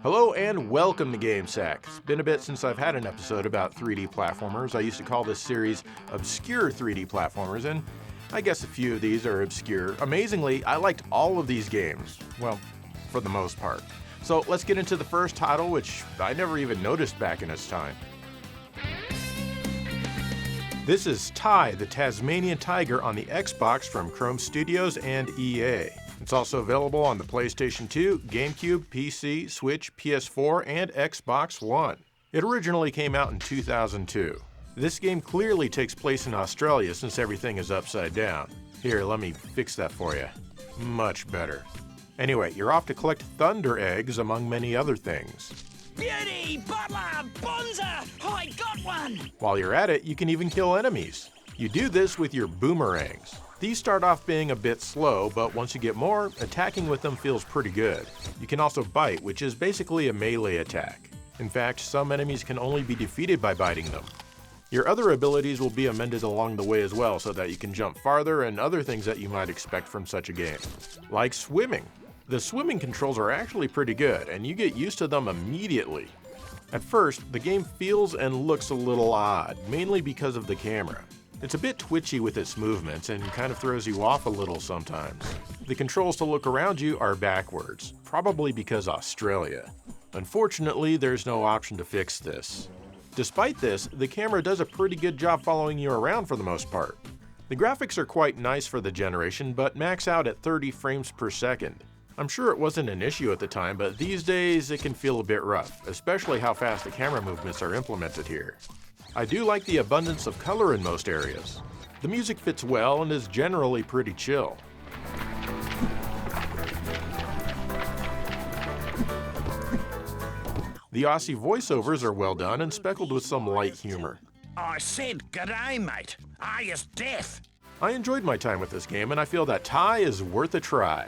Hello and welcome to GameSack. It's been a bit since I've had an episode about 3D platformers. I used to call this series Obscure 3D Platformers, and I guess a few of these are obscure. Amazingly, I liked all of these games. Well, for the most part. So let's get into the first title, which I never even noticed back in its time. This is Ty, the Tasmanian Tiger on the Xbox from Chrome Studios and EA. It's also available on the PlayStation 2, GameCube, PC, Switch, PS4, and Xbox One. It originally came out in 2002. This game clearly takes place in Australia since everything is upside down. Here, let me fix that for you. Much better. Anyway, you're off to collect thunder eggs among many other things. Beauty! Butler! Bonza! I got one! While you're at it, you can even kill enemies. You do this with your boomerangs. These start off being a bit slow, but once you get more, attacking with them feels pretty good. You can also bite, which is basically a melee attack. In fact, some enemies can only be defeated by biting them. Your other abilities will be amended along the way as well, so that you can jump farther and other things that you might expect from such a game. Like swimming. The swimming controls are actually pretty good, and you get used to them immediately. At first, the game feels and looks a little odd, mainly because of the camera. It's a bit twitchy with its movements and kind of throws you off a little sometimes. The controls to look around you are backwards, probably because Australia. Unfortunately, there's no option to fix this. Despite this, the camera does a pretty good job following you around for the most part. The graphics are quite nice for the generation, but max out at 30 frames per second. I'm sure it wasn't an issue at the time, but these days it can feel a bit rough, especially how fast the camera movements are implemented here. I do like the abundance of color in most areas. The music fits well and is generally pretty chill. The Aussie voiceovers are well done and speckled with some light humor. I said g'day, mate. Are you deaf? I enjoyed my time with this game, and I feel that Ty is worth a try.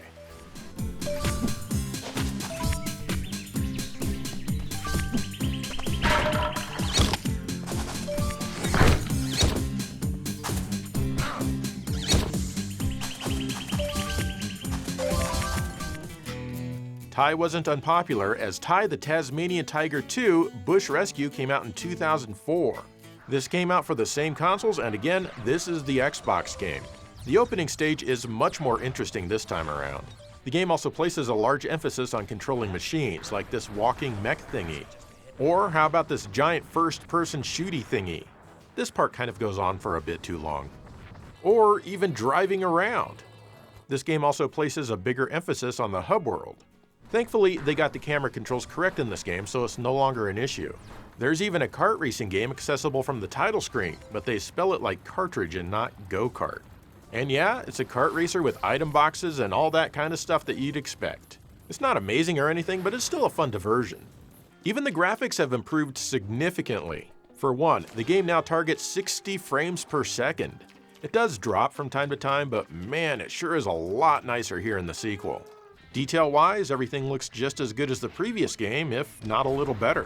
Ty wasn't unpopular, as Ty the Tasmanian Tiger 2 Bush Rescue came out in 2004. This came out for the same consoles, and again, this is the Xbox game. The opening stage is much more interesting this time around. The game also places a large emphasis on controlling machines, like this walking mech thingy. Or how about this giant first-person shooty thingy? This part kind of goes on for a bit too long. Or even driving around. This game also places a bigger emphasis on the hub world. Thankfully, they got the camera controls correct in this game, so it's no longer an issue. There's even a kart racing game accessible from the title screen, but they spell it like cartridge and not go-kart. And yeah, it's a kart racer with item boxes and all that kind of stuff that you'd expect. It's not amazing or anything, but it's still a fun diversion. Even the graphics have improved significantly. For one, the game now targets 60 frames per second. It does drop from time to time, but man, it sure is a lot nicer here in the sequel. Detail-wise, everything looks just as good as the previous game, if not a little better.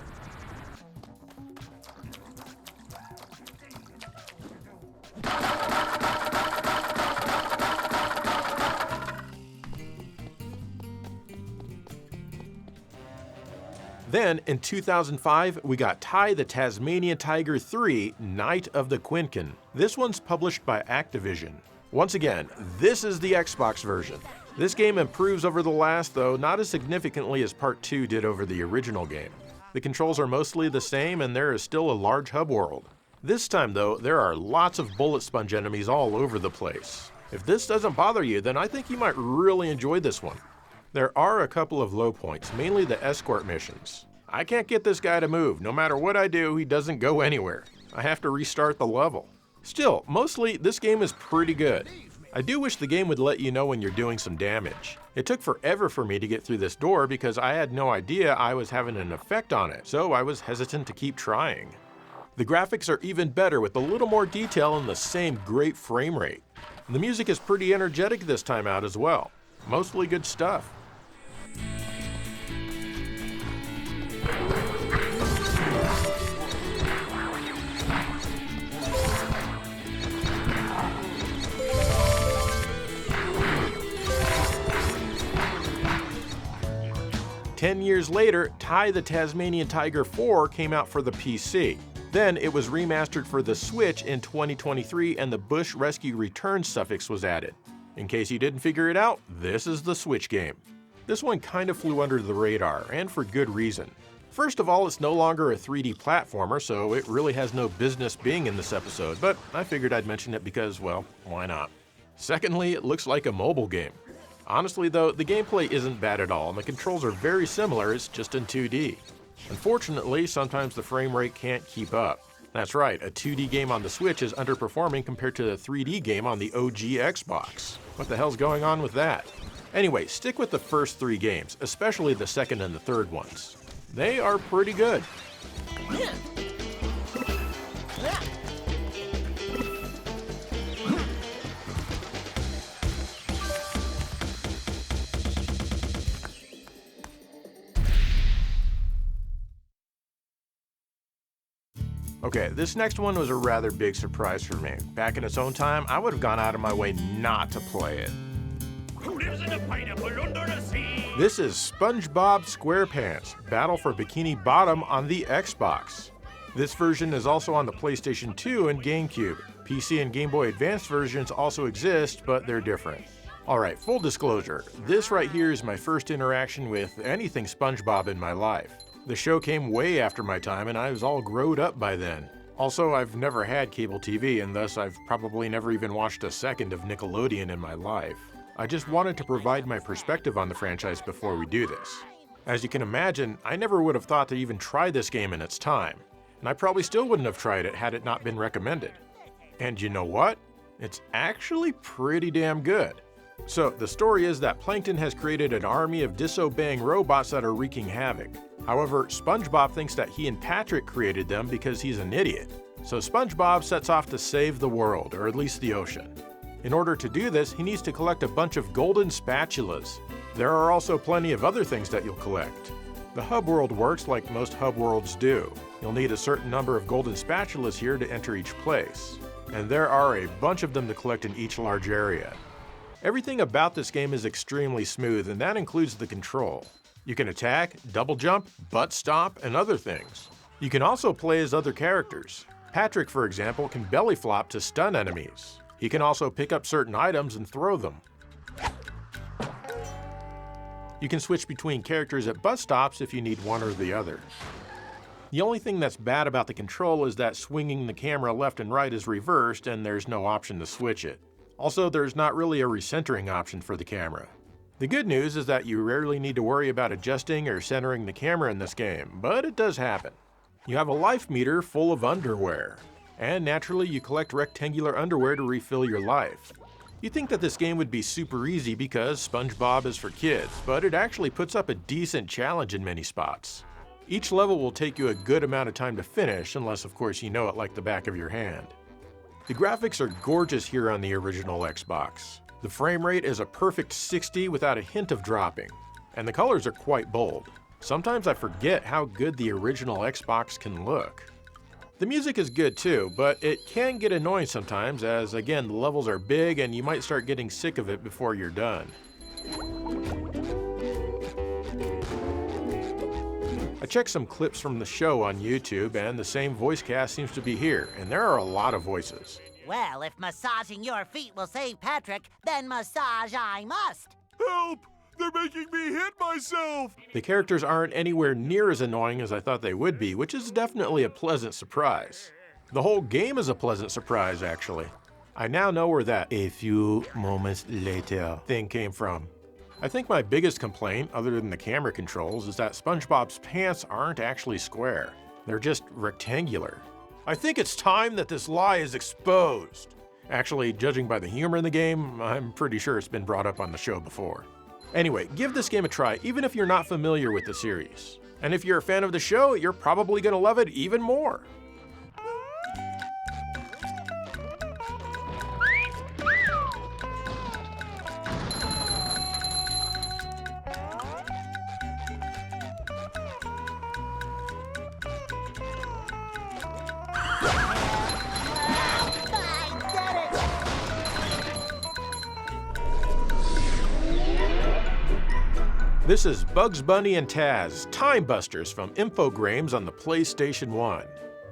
Then, in 2005, we got Ty the Tasmanian Tiger 3 Night of the Quinkin. This one's published by Activision. Once again, this is the Xbox version. This game improves over the last, though not as significantly as Part 2 did over the original game. The controls are mostly the same, and there is still a large hub world. This time, though, there are lots of bullet sponge enemies all over the place. If this doesn't bother you, then I think you might really enjoy this one. There are a couple of low points, mainly the escort missions. I can't get this guy to move. No matter what I do, he doesn't go anywhere. I have to restart the level. Still, mostly, this game is pretty good. I do wish the game would let you know when you're doing some damage. It took forever for me to get through this door because I had no idea I was having an effect on it, so I was hesitant to keep trying. The graphics are even better with a little more detail and the same great frame rate. The music is pretty energetic this time out as well. Mostly good stuff. 10 years later, Ty the Tasmanian Tiger 4 came out for the PC. Then it was remastered for the Switch in 2023 and the Bush Rescue Return suffix was added. In case you didn't figure it out, this is the Switch game. This one kind of flew under the radar, and for good reason. First of all, it's no longer a 3D platformer, so it really has no business being in this episode, but I figured I'd mention it because, well, why not? Secondly, it looks like a mobile game. Honestly though, the gameplay isn't bad at all, and the controls are very similar, it's just in 2D. Unfortunately, sometimes the frame rate can't keep up. That's right, a 2D game on the Switch is underperforming compared to the 3D game on the OG Xbox. What the hell's going on with that? Anyway, stick with the first 3 games, especially the second and the third ones. They are pretty good. Okay, this next one was a rather big surprise for me. Back in its own time, I would have gone out of my way not to play it. Who lives in a pineapple under the sea? This is SpongeBob SquarePants, Battle for Bikini Bottom on the Xbox. This version is also on the PlayStation 2 and GameCube. PC and Game Boy Advance versions also exist, but they're different. Alright, full disclosure, this right here is my first interaction with anything SpongeBob in my life. The show came way after my time and I was all growed up by then. Also, I've never had cable TV and thus I've probably never even watched a second of Nickelodeon in my life. I just wanted to provide my perspective on the franchise before we do this. As you can imagine, I never would have thought to even try this game in its time, and I probably still wouldn't have tried it had it not been recommended. And you know what? It's actually pretty damn good. So, the story is that Plankton has created an army of disobeying robots that are wreaking havoc. However, SpongeBob thinks that he and Patrick created them because he's an idiot. So SpongeBob sets off to save the world, or at least the ocean. In order to do this, he needs to collect a bunch of golden spatulas. There are also plenty of other things that you'll collect. The hub world works like most hub worlds do. You'll need a certain number of golden spatulas here to enter each place. And there are a bunch of them to collect in each large area. Everything about this game is extremely smooth, and that includes the control. You can attack, double jump, butt stomp, and other things. You can also play as other characters. Patrick, for example, can belly flop to stun enemies. He can also pick up certain items and throw them. You can switch between characters at bus stops if you need one or the other. The only thing that's bad about the control is that swinging the camera left and right is reversed and there's no option to switch it. Also, there's not really a recentering option for the camera. The good news is that you rarely need to worry about adjusting or centering the camera in this game, but it does happen. You have a life meter full of underwear, and naturally you collect rectangular underwear to refill your life. You'd think that this game would be super easy because SpongeBob is for kids, but it actually puts up a decent challenge in many spots. Each level will take you a good amount of time to finish, unless of course you know it like the back of your hand. The graphics are gorgeous here on the original Xbox. The frame rate is a perfect 60 without a hint of dropping, and the colors are quite bold. Sometimes I forget how good the original Xbox can look. The music is good too, but it can get annoying sometimes as, again, the levels are big and you might start getting sick of it before you're done. I checked some clips from the show on YouTube and the same voice cast seems to be here, and there are a lot of voices. Well, if massaging your feet will save Patrick, then massage I must. Help! They're making me hit myself! The characters aren't anywhere near as annoying as I thought they would be, which is definitely a pleasant surprise. The whole game is a pleasant surprise, actually. I now know where that "a few moments later" thing came from. I think my biggest complaint, other than the camera controls, is that SpongeBob's pants aren't actually square. They're just rectangular. I think it's time that this lie is exposed. Actually, judging by the humor in the game, I'm pretty sure it's been brought up on the show before. Anyway, give this game a try, even if you're not familiar with the series. And if you're a fan of the show, you're probably gonna love it even more. This is Bugs Bunny and Taz, Time Busters from Infogrames on the PlayStation 1.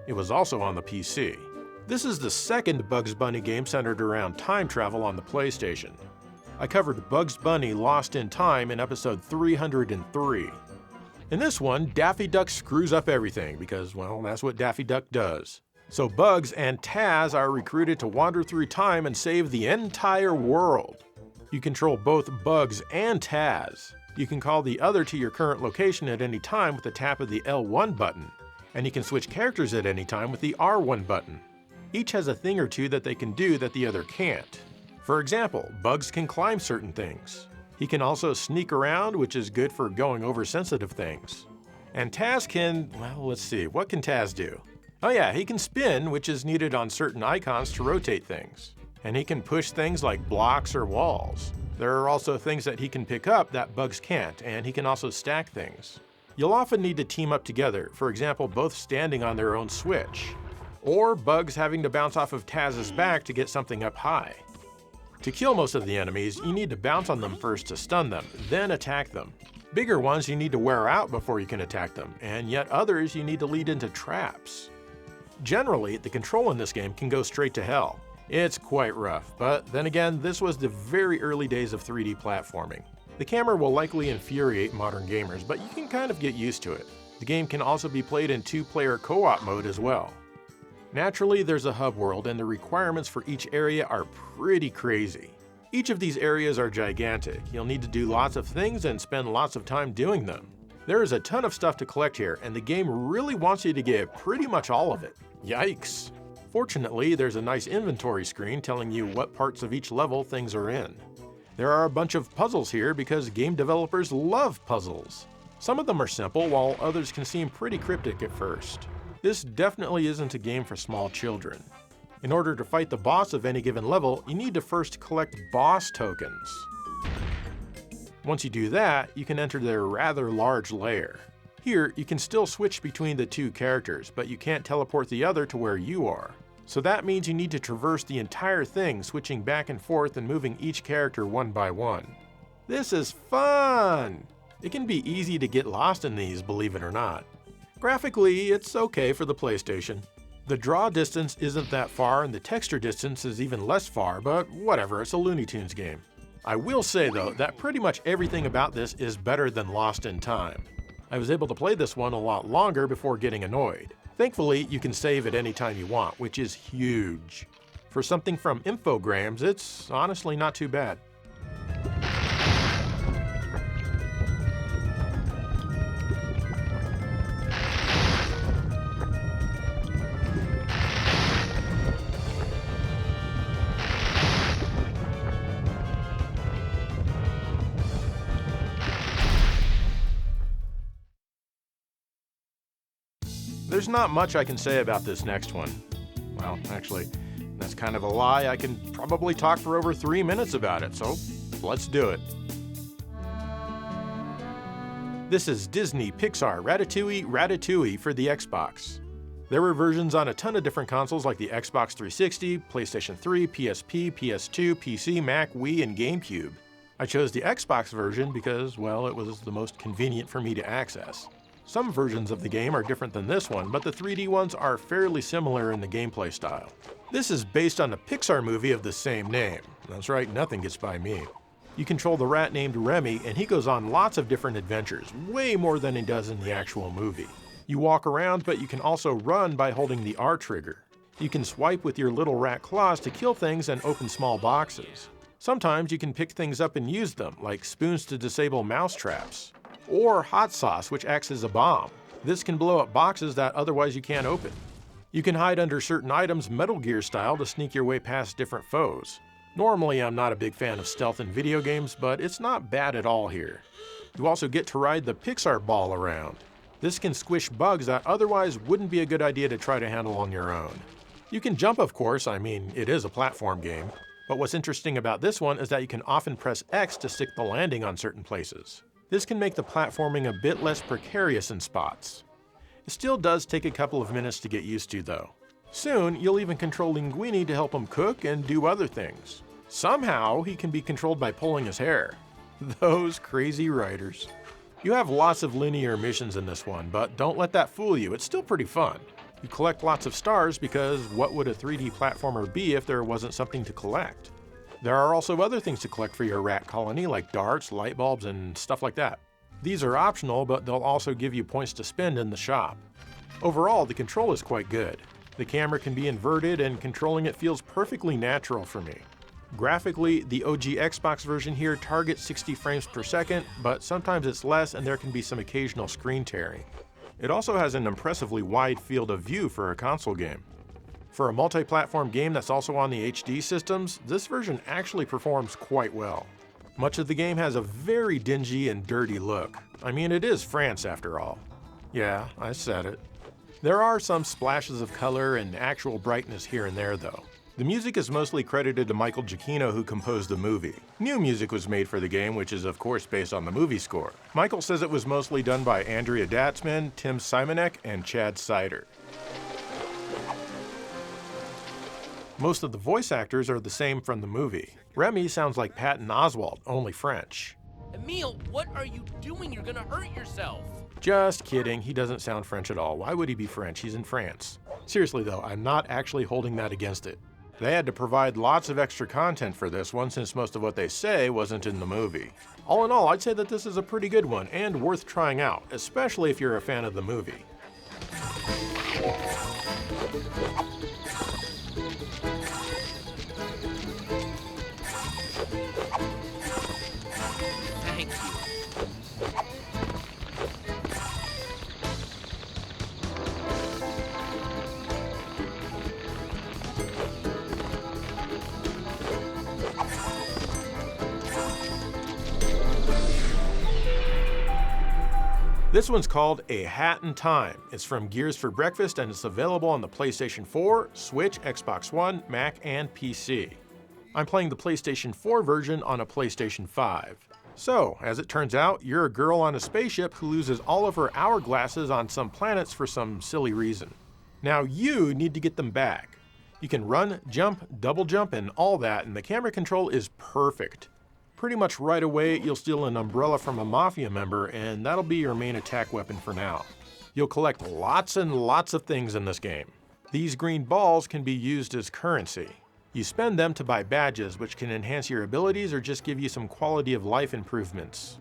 It was also on the PC. This is the second Bugs Bunny game centered around time travel on the PlayStation. I covered Bugs Bunny Lost in Time in episode 303. In this one, Daffy Duck screws up everything because, well, that's what Daffy Duck does. So Bugs and Taz are recruited to wander through time and save the entire world. You control both Bugs and Taz. You can call the other to your current location at any time with the tap of the L1 button, and you can switch characters at any time with the R1 button. Each has a thing or two that they can do that the other can't. For example, Bugs can climb certain things. He can also sneak around, which is good for going over sensitive things. And Taz can, well, let's see, what can Taz do? Oh yeah, he can spin, which is needed on certain icons to rotate things. And he can push things like blocks or walls. There are also things that he can pick up that Bugs can't, and he can also stack things. You'll often need to team up together, for example, both standing on their own switch, or Bugs having to bounce off of Taz's back to get something up high. To kill most of the enemies, you need to bounce on them first to stun them, then attack them. Bigger ones you need to wear out before you can attack them, and yet others you need to lead into traps. Generally, the control in this game can go straight to hell. It's quite rough, but then again, this was the very early days of 3D platforming. The camera will likely infuriate modern gamers, but you can kind of get used to it. The game can also be played in 2-player co-op mode as well. Naturally, there's a hub world, and the requirements for each area are pretty crazy. Each of these areas are gigantic. You'll need to do lots of things and spend lots of time doing them. There is a ton of stuff to collect here, and the game really wants you to get pretty much all of it. Yikes! Fortunately, there's a nice inventory screen telling you what parts of each level things are in. There are a bunch of puzzles here because game developers love puzzles. Some of them are simple, while others can seem pretty cryptic at first. This definitely isn't a game for small children. In order to fight the boss of any given level, you need to first collect boss tokens. Once you do that, you can enter their rather large lair. Here, you can still switch between the two characters, but you can't teleport the other to where you are. So that means you need to traverse the entire thing, switching back and forth and moving each character one by one. This is fun! It can be easy to get lost in these, believe it or not. Graphically, it's okay for the PlayStation. The draw distance isn't that far and the texture distance is even less far, but whatever, it's a Looney Tunes game. I will say though, that pretty much everything about this is better than Lost in Time. I was able to play this one a lot longer before getting annoyed. Thankfully, you can save at any time you want, which is huge. For something from Infogrames, it's honestly not too bad. There's not much I can say about this next one. Well, actually, that's kind of a lie. I can probably talk for over 3 minutes about it, so let's do it. This is Disney Pixar Ratatouille for the Xbox. There were versions on a ton of different consoles like the Xbox 360, PlayStation 3, PSP, PS2, PC, Mac, Wii, and GameCube. I chose the Xbox version because, well, it was the most convenient for me to access. Some versions of the game are different than this one, but the 3D ones are fairly similar in the gameplay style. This is based on the Pixar movie of the same name. That's right, nothing gets by me. You control the rat named Remy, and he goes on lots of different adventures, way more than he does in the actual movie. You walk around, but you can also run by holding the R trigger. You can swipe with your little rat claws to kill things and open small boxes. Sometimes you can pick things up and use them, like spoons to disable mouse traps. Or hot sauce, which acts as a bomb. This can blow up boxes that otherwise you can't open. You can hide under certain items Metal Gear style to sneak your way past different foes. Normally I'm not a big fan of stealth in video games, but it's not bad at all here. You also get to ride the Pixar ball around. This can squish bugs that otherwise wouldn't be a good idea to try to handle on your own. You can jump, of course, I mean, it is a platform game. But what's interesting about this one is that you can often press X to stick the landing on certain places. This can make the platforming a bit less precarious in spots. It still does take a couple of minutes to get used to though. Soon, you'll even control Linguini to help him cook and do other things. Somehow, he can be controlled by pulling his hair. Those crazy writers. You have lots of linear missions in this one, but don't let that fool you, it's still pretty fun. You collect lots of stars because what would a 3D platformer be if there wasn't something to collect? There are also other things to collect for your rat colony, like darts, light bulbs, and stuff like that. These are optional, but they'll also give you points to spend in the shop. Overall, the control is quite good. The camera can be inverted, and controlling it feels perfectly natural for me. Graphically, the OG Xbox version here targets 60 frames per second, but sometimes it's less and there can be some occasional screen tearing. It also has an impressively wide field of view for a console game. For a multi-platform game that's also on the HD systems, this version actually performs quite well. Much of the game has a very dingy and dirty look. I mean, it is France after all. Yeah, I said it. There are some splashes of color and actual brightness here and there though. The music is mostly credited to Michael Giacchino, who composed the movie. New music was made for the game, which is of course based on the movie score. Michael says it was mostly done by Andrea Datzman, Tim Simonek, and Chad Sider. Most of the voice actors are the same from the movie. Remy sounds like Patton Oswalt, only French. Emile, what are you doing? You're gonna hurt yourself. Just kidding, he doesn't sound French at all. Why would he be French? He's in France. Seriously though, I'm not actually holding that against it. They had to provide lots of extra content for this one since most of what they say wasn't in the movie. All in all, I'd say that this is a pretty good one and worth trying out, especially if you're a fan of the movie. Thank you. This one's called A Hat in Time. It's from Gears for Breakfast and it's available on the PlayStation 4, Switch, Xbox One, Mac, and PC. I'm playing the PlayStation 4 version on a PlayStation 5. So, as it turns out, you're a girl on a spaceship who loses all of her hourglasses on some planets for some silly reason. Now you need to get them back. You can run, jump, double jump, and all that, and the camera control is perfect. Pretty much right away, you'll steal an umbrella from a mafia member, and that'll be your main attack weapon for now. You'll collect lots and lots of things in this game. These green balls can be used as currency. You spend them to buy badges, which can enhance your abilities or just give you some quality of life improvements.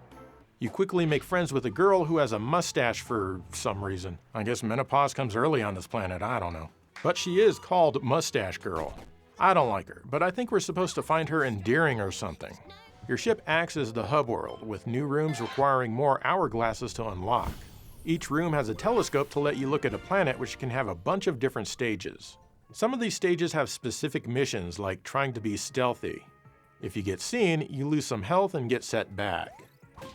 You quickly make friends with a girl who has a mustache for some reason. I guess menopause comes early on this planet, I don't know. But she is called Mustache Girl. I don't like her, but I think we're supposed to find her endearing or something. Your ship acts as the hub world, with new rooms requiring more hourglasses to unlock. Each room has a telescope to let you look at a planet, which can have a bunch of different stages. Some of these stages have specific missions, like trying to be stealthy. If you get seen, you lose some health and get set back.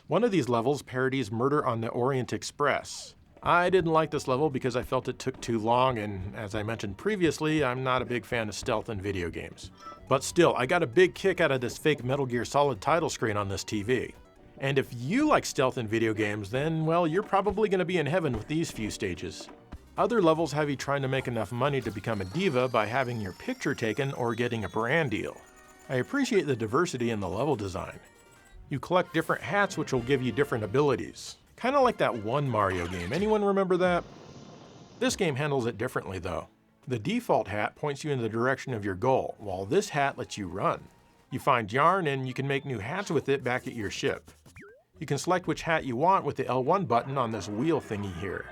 One of these levels parodies Murder on the Orient Express. I didn't like this level because I felt it took too long, and as I mentioned previously, I'm not a big fan of stealth in video games. But still, I got a big kick out of this fake Metal Gear Solid title screen on this TV. And if you like stealth in video games, then, well, you're probably going to be in heaven with these few stages. Other levels have you trying to make enough money to become a diva by having your picture taken or getting a brand deal. I appreciate the diversity in the level design. You collect different hats which will give you different abilities. Kinda like that one Mario game, anyone remember that? This game handles it differently though. The default hat points you in the direction of your goal, while this hat lets you run. You find yarn and you can make new hats with it back at your ship. You can select which hat you want with the L1 button on this wheel thingy here.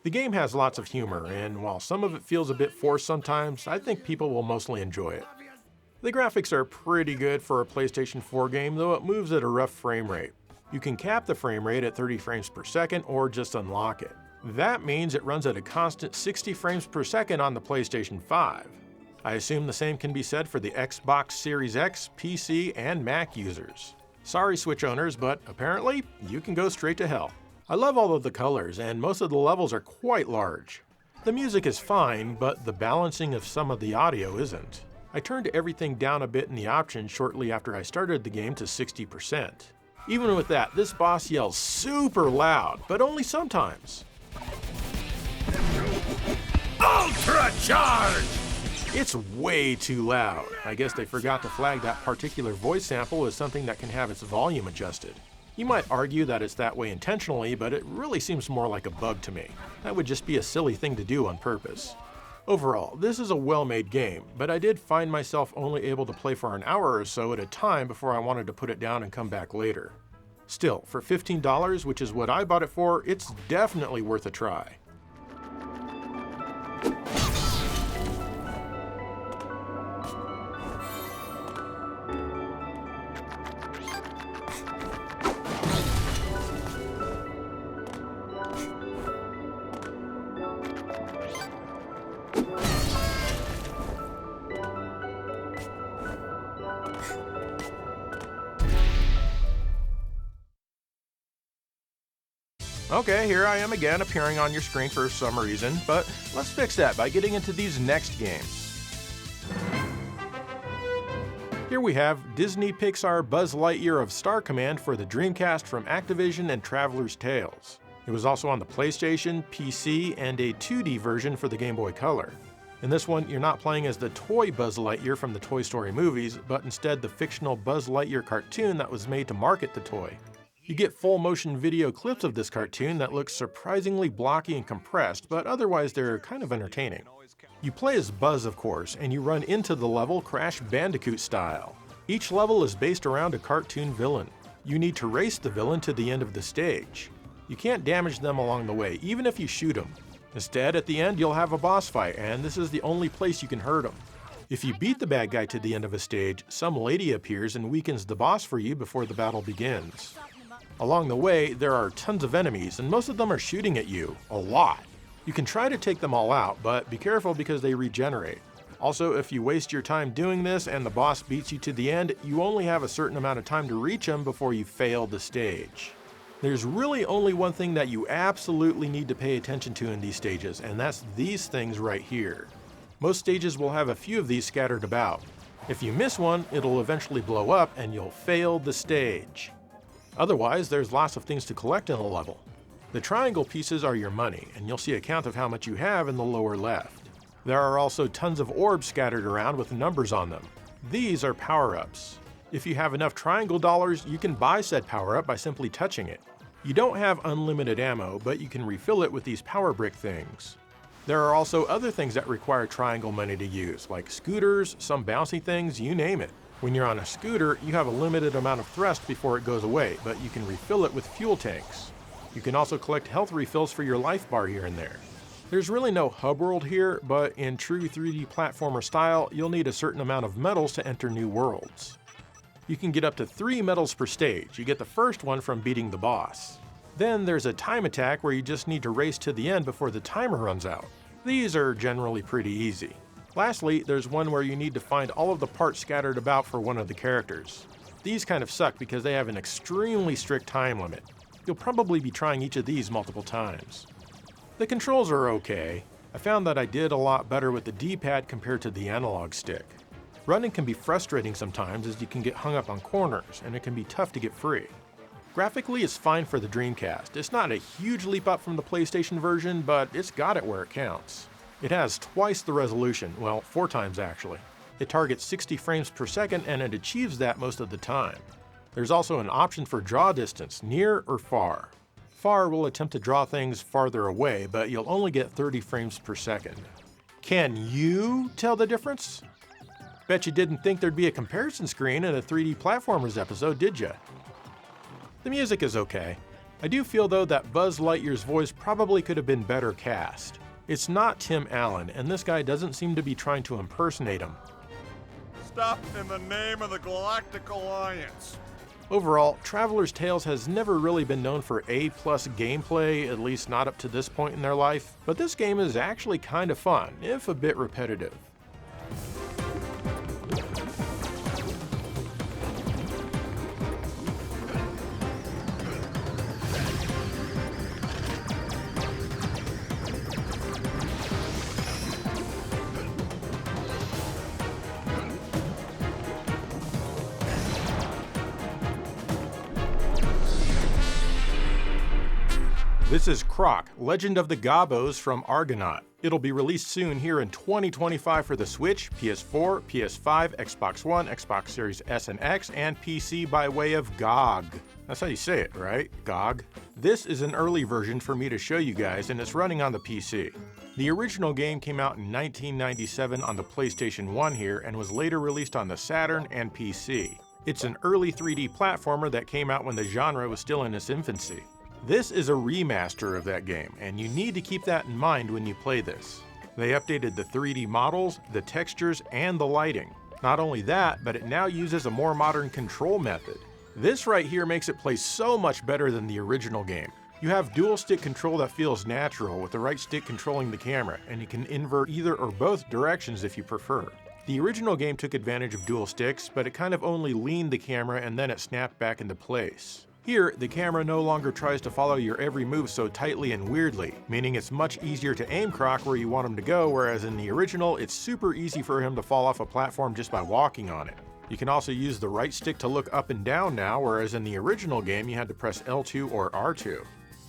The game has lots of humor, and while some of it feels a bit forced sometimes, I think people will mostly enjoy it. The graphics are pretty good for a PlayStation 4 game, though it moves at a rough frame rate. You can cap the frame rate at 30 frames per second or just unlock it. That means it runs at a constant 60 frames per second on the PlayStation 5. I assume the same can be said for the Xbox Series X, PC, and Mac users. Sorry Switch owners, but apparently you can go straight to hell. I love all of the colors, and most of the levels are quite large. The music is fine, but the balancing of some of the audio isn't. I turned everything down a bit in the options shortly after I started the game to 60%. Even with that, this boss yells super loud, but only sometimes. Ultra Charge! It's way too loud. I guess they forgot to flag that particular voice sample as something that can have its volume adjusted. You might argue that it's that way intentionally, but it really seems more like a bug to me. That would just be a silly thing to do on purpose. Overall, this is a well-made game, but I did find myself only able to play for an hour or so at a time before I wanted to put it down and come back later. Still, for $15, which is what I bought it for, it's definitely worth a try. Okay, here I am again appearing on your screen for some reason, but let's fix that by getting into these next games. Here we have Disney Pixar Buzz Lightyear of Star Command for the Dreamcast from Activision and Traveler's Tales. It was also on the PlayStation, PC, and a 2D version for the Game Boy Color. In this one, you're not playing as the toy Buzz Lightyear from the Toy Story movies, but instead the fictional Buzz Lightyear cartoon that was made to market the toy. You get full motion video clips of this cartoon that looks surprisingly blocky and compressed, but otherwise they're kind of entertaining. You play as Buzz, of course, and you run into the level Crash Bandicoot style. Each level is based around a cartoon villain. You need to race the villain to the end of the stage. You can't damage them along the way, even if you shoot them. Instead, at the end, you'll have a boss fight, and this is the only place you can hurt them. If you beat the bad guy to the end of a stage, some lady appears and weakens the boss for you before the battle begins. Along the way, there are tons of enemies, and most of them are shooting at you, a lot. You can try to take them all out, but be careful because they regenerate. Also, if you waste your time doing this and the boss beats you to the end, you only have a certain amount of time to reach him before you fail the stage. There's really only one thing that you absolutely need to pay attention to in these stages, and that's these things right here. Most stages will have a few of these scattered about. If you miss one, it'll eventually blow up and you'll fail the stage. Otherwise, there's lots of things to collect in a level. The triangle pieces are your money, and you'll see a count of how much you have in the lower left. There are also tons of orbs scattered around with numbers on them. These are power-ups. If you have enough triangle dollars, you can buy said power-up by simply touching it. You don't have unlimited ammo, but you can refill it with these power brick things. There are also other things that require triangle money to use, like scooters, some bouncy things, you name it. When you're on a scooter, you have a limited amount of thrust before it goes away, but you can refill it with fuel tanks. You can also collect health refills for your life bar here and there. There's really no hub world here, but in true 3D platformer style, you'll need a certain amount of medals to enter new worlds. You can get up to 3 medals per stage. You get the first one from beating the boss. Then there's a time attack where you just need to race to the end before the timer runs out. These are generally pretty easy. Lastly, there's one where you need to find all of the parts scattered about for one of the characters. These kind of suck because they have an extremely strict time limit. You'll probably be trying each of these multiple times. The controls are okay. I found that I did a lot better with the D-pad compared to the analog stick. Running can be frustrating sometimes as you can get hung up on corners, and it can be tough to get free. Graphically, it's fine for the Dreamcast. It's not a huge leap up from the PlayStation version, but it's got it where it counts. It has twice the resolution, well, 4 times actually. It targets 60 frames per second and it achieves that most of the time. There's also an option for draw distance, near or far. Far will attempt to draw things farther away, but you'll only get 30 frames per second. Can you tell the difference? Bet you didn't think there'd be a comparison screen in a 3D Platformers episode, did ya? The music is okay. I do feel though that Buzz Lightyear's voice probably could have been better cast. It's not Tim Allen, and this guy doesn't seem to be trying to impersonate him. Stop in the name of the Galactic Alliance. Overall, Traveler's Tales has never really been known for A+ gameplay, at least not up to this point in their life, but this game is actually kind of fun, if a bit repetitive. This is Croc, Legend of the Gobbos from Argonaut. It'll be released soon here in 2025 for the Switch, PS4, PS5, Xbox One, Xbox Series S and X, and PC by way of GOG. That's how you say it, right? GOG. This is an early version for me to show you guys, and it's running on the PC. The original game came out in 1997 on the PlayStation 1 here and was later released on the Saturn and PC. It's an early 3D platformer that came out when the genre was still in its infancy. This is a remaster of that game, and you need to keep that in mind when you play this. They updated the 3D models, the textures, and the lighting. Not only that, but it now uses a more modern control method. This right here makes it play so much better than the original game. You have dual stick control that feels natural with the right stick controlling the camera, and you can invert either or both directions if you prefer. The original game took advantage of dual sticks, but it kind of only leaned the camera and then it snapped back into place. Here, the camera no longer tries to follow your every move so tightly and weirdly, meaning it's much easier to aim Croc where you want him to go, whereas in the original, it's super easy for him to fall off a platform just by walking on it. You can also use the right stick to look up and down now, whereas in the original game, you had to press L2 or R2.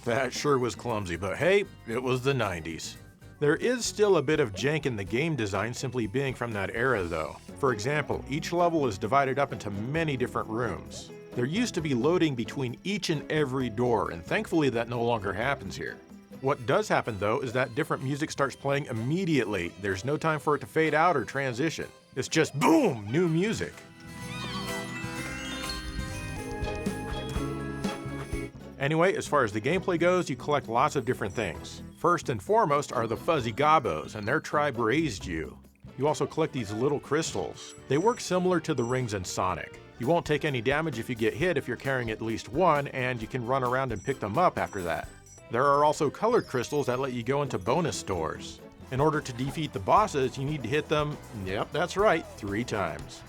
That sure was clumsy, but hey, it was the 90s. There is still a bit of jank in the game design simply being from that era though. For example, each level is divided up into many different rooms. There used to be loading between each and every door, and thankfully that no longer happens here. What does happen though is that different music starts playing immediately. There's no time for it to fade out or transition. It's just boom, new music. Anyway, as far as the gameplay goes, you collect lots of different things. First and foremost are the fuzzy Gobbos, and their tribe raised you. You also collect these little crystals. They work similar to the rings in Sonic. You won't take any damage if you get hit if you're carrying at least one, and you can run around and pick them up after that. There are also colored crystals that let you go into bonus stores. In order to defeat the bosses, you need to hit them, yep, that's right, 3 times.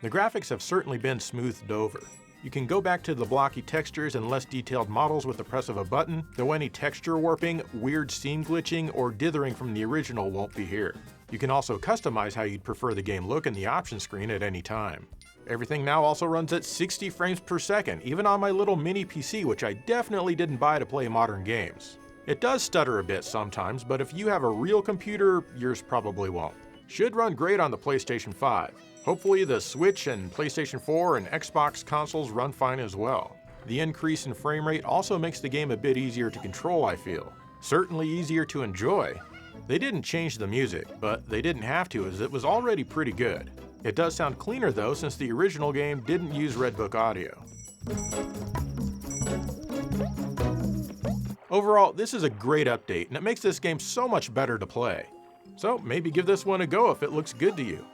The graphics have certainly been smoothed over. You can go back to the blocky textures and less detailed models with the press of a button, though any texture warping, weird scene glitching, or dithering from the original won't be here. You can also customize how you'd prefer the game look in the option screen at any time. Everything now also runs at 60 frames per second, even on my little mini PC, which I definitely didn't buy to play modern games. It does stutter a bit sometimes, but if you have a real computer, yours probably won't. Should run great on the PlayStation 5. Hopefully the Switch and PlayStation 4 and Xbox consoles run fine as well. The increase in frame rate also makes the game a bit easier to control, I feel. Certainly easier to enjoy. They didn't change the music, but they didn't have to as it was already pretty good. It does sound cleaner though since the original game didn't use Redbook audio. Overall, this is a great update and it makes this game so much better to play. So maybe give this one a go if it looks good to you.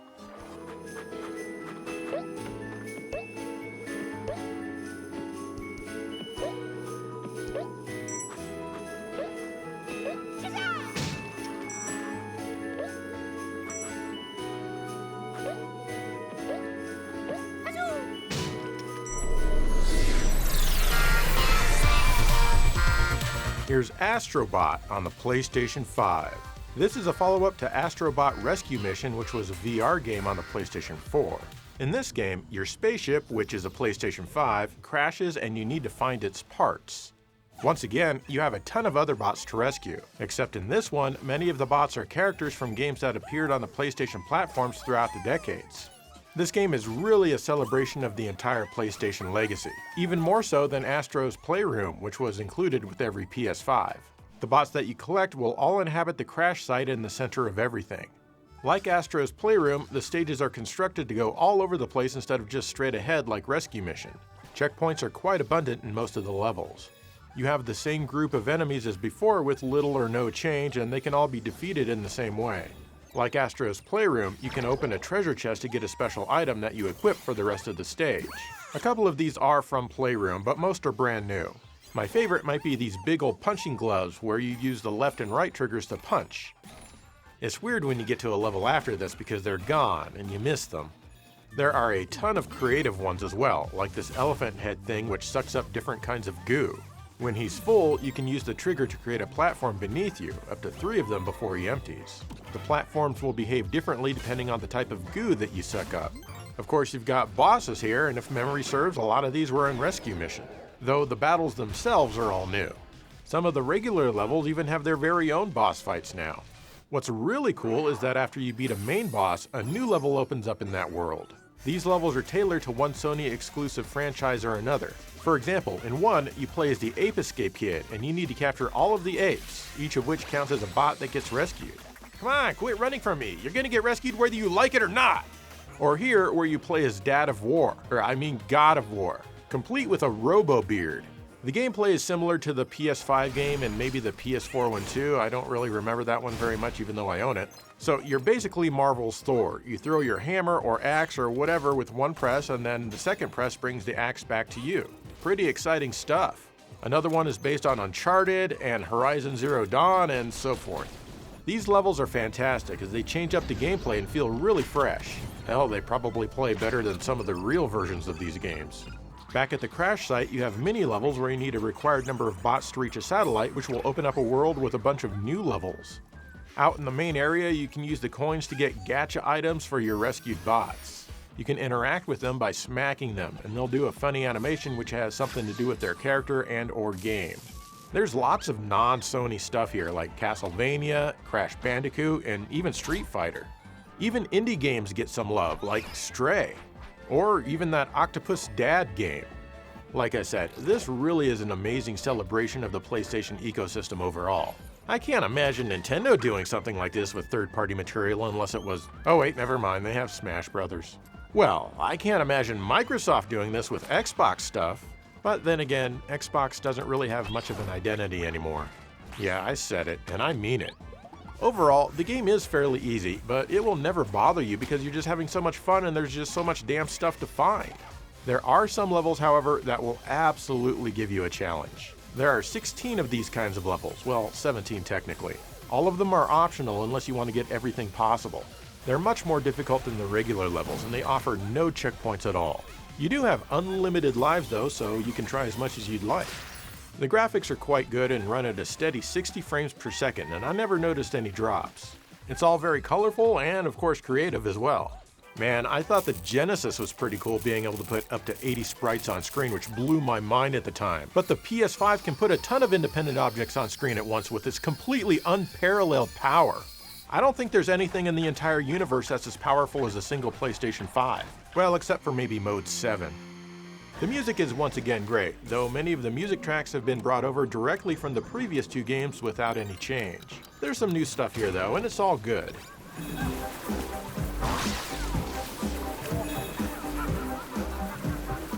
Here's Astro Bot on the PlayStation 5. This is a follow-up to Astro Bot Rescue Mission, which was a VR game on the PlayStation 4. In this game, your spaceship, which is a PlayStation 5, crashes and you need to find its parts. Once again, you have a ton of other bots to rescue, except in this one, many of the bots are characters from games that appeared on the PlayStation platforms throughout the decades. This game is really a celebration of the entire PlayStation legacy, even more so than Astro's Playroom, which was included with every PS5. The bots that you collect will all inhabit the crash site in the center of everything. Like Astro's Playroom, the stages are constructed to go all over the place instead of just straight ahead like Rescue Mission. Checkpoints are quite abundant in most of the levels. You have the same group of enemies as before with little or no change, and they can all be defeated in the same way. Like Astro's Playroom, you can open a treasure chest to get a special item that you equip for the rest of the stage. A couple of these are from Playroom, but most are brand new. My favorite might be these big old punching gloves where you use the left and right triggers to punch. It's weird when you get to a level after this because they're gone and you miss them. There are a ton of creative ones as well, like this elephant head thing which sucks up different kinds of goo. When he's full, you can use the trigger to create a platform beneath you, up to 3 of them before he empties. The platforms will behave differently depending on the type of goo that you suck up. Of course, you've got bosses here, and if memory serves, a lot of these were in Rescue Mission, though the battles themselves are all new. Some of the regular levels even have their very own boss fights now. What's really cool is that after you beat a main boss, a new level opens up in that world. These levels are tailored to one Sony exclusive franchise or another. For example, in one, you play as the Ape Escape Kid, and you need to capture all of the apes, each of which counts as a bot that gets rescued. Come on, quit running from me. You're gonna get rescued whether you like it or not. Or here, where you play as God of War, complete with a robo-beard. The gameplay is similar to the PS5 game and maybe the PS4 one too. I don't really remember that one very much even though I own it. So you're basically Marvel's Thor. You throw your hammer or axe or whatever with one press, and then the second press brings the axe back to you. Pretty exciting stuff. Another one is based on Uncharted and Horizon Zero Dawn and so forth. These levels are fantastic as they change up the gameplay and feel really fresh. Hell, they probably play better than some of the real versions of these games. Back at the crash site, you have mini levels where you need a required number of bots to reach a satellite, which will open up a world with a bunch of new levels. Out in the main area, you can use the coins to get gacha items for your rescued bots. You can interact with them by smacking them, and they'll do a funny animation which has something to do with their character and or game. There's lots of non-Sony stuff here like Castlevania, Crash Bandicoot, and even Street Fighter. Even indie games get some love, like Stray, or even that Octopus Dad game. Like I said, this really is an amazing celebration of the PlayStation ecosystem overall. I can't imagine Nintendo doing something like this with third-party material unless it was... Oh wait, never mind, they have Smash Brothers. Well, I can't imagine Microsoft doing this with Xbox stuff. But then again, Xbox doesn't really have much of an identity anymore. Yeah, I said it, and I mean it. Overall, the game is fairly easy, but it will never bother you because you're just having so much fun and there's just so much damn stuff to find. There are some levels, however, that will absolutely give you a challenge. There are 16 of these kinds of levels, well, 17 technically. All of them are optional unless you want to get everything possible. They're much more difficult than the regular levels, and they offer no checkpoints at all. You do have unlimited lives though, so you can try as much as you'd like. The graphics are quite good and run at a steady 60 frames per second, and I never noticed any drops. It's all very colorful and of course creative as well. Man, I thought the Genesis was pretty cool being able to put up to 80 sprites on screen, which blew my mind at the time. But the PS5 can put a ton of independent objects on screen at once with its completely unparalleled power. I don't think there's anything in the entire universe that's as powerful as a single PlayStation 5. Well, except for maybe Mode 7. The music is once again great, though many of the music tracks have been brought over directly from the previous two games without any change. There's some new stuff here though, and it's all good.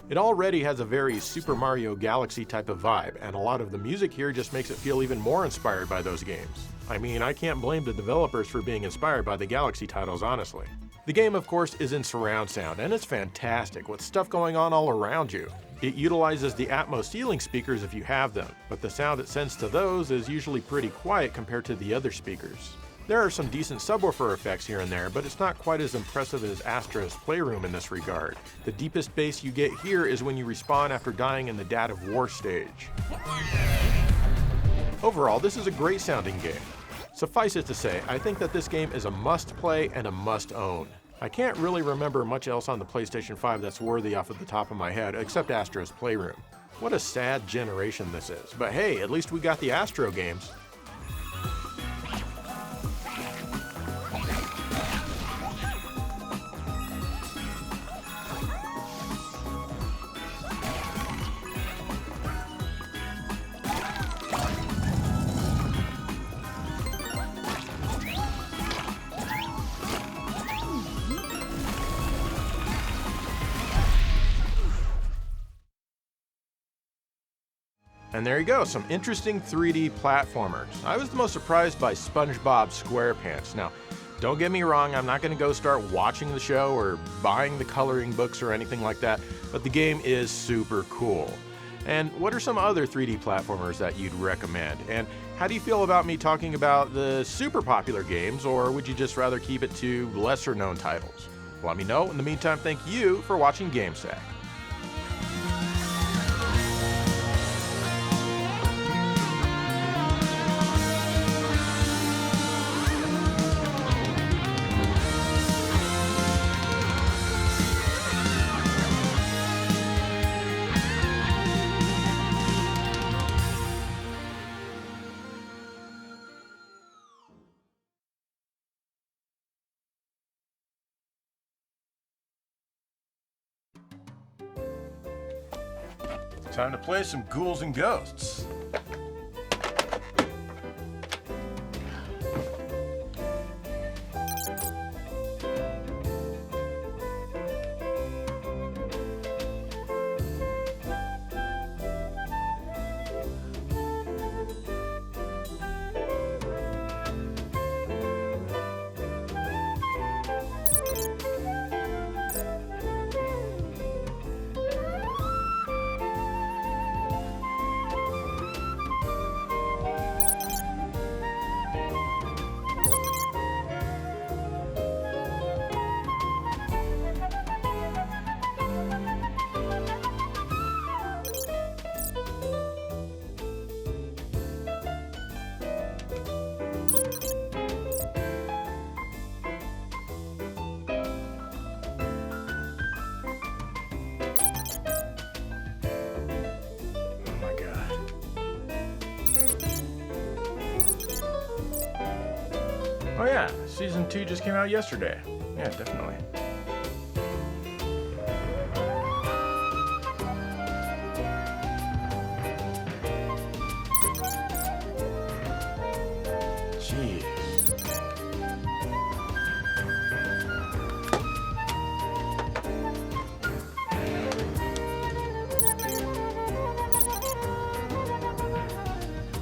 It already has a very Super Mario Galaxy type of vibe, and a lot of the music here just makes it feel even more inspired by those games. I mean, I can't blame the developers for being inspired by the Galaxy titles, honestly. The game, of course, is in surround sound, and it's fantastic with stuff going on all around you. It utilizes the Atmos ceiling speakers if you have them, but the sound it sends to those is usually pretty quiet compared to the other speakers. There are some decent subwoofer effects here and there, but it's not quite as impressive as Astro's Playroom in this regard. The deepest bass you get here is when you respawn after dying in the Dad of War stage. Overall, this is a great sounding game. Suffice it to say, I think that this game is a must-play and a must-own. I can't really remember much else on the PlayStation 5 that's worthy off of the top of my head, except Astro's Playroom. What a sad generation this is, but hey, at least we got the Astro games. And there you go, some interesting 3D platformers. I was the most surprised by SpongeBob SquarePants. Now, don't get me wrong, I'm not gonna go start watching the show or buying the coloring books or anything like that, but the game is super cool. And what are some other 3D platformers that you'd recommend? And how do you feel about me talking about the super popular games, or would you just rather keep it to lesser known titles? Let me know. In the meantime, thank you for watching GameSack. Time to play some ghouls and ghosts. Oh yeah, season 2 just came out yesterday. Yeah, definitely. Jeez.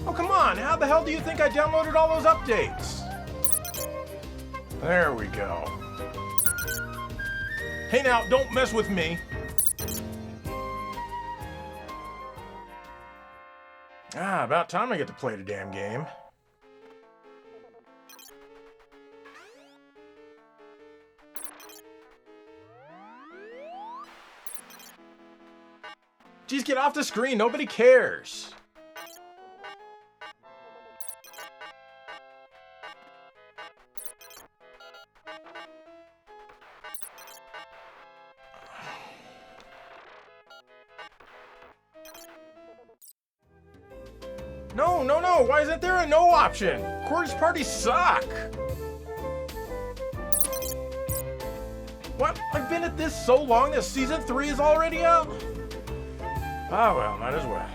Oh come on, how the hell do you think I downloaded all those updates? There we go. Hey now, don't mess with me. Ah, about time I get to play the damn game. Jeez, get off the screen, nobody cares. No, why isn't there a no option? Quarters parties suck! What? I've been at this so long that season 3 is already out? Ah well, might as well.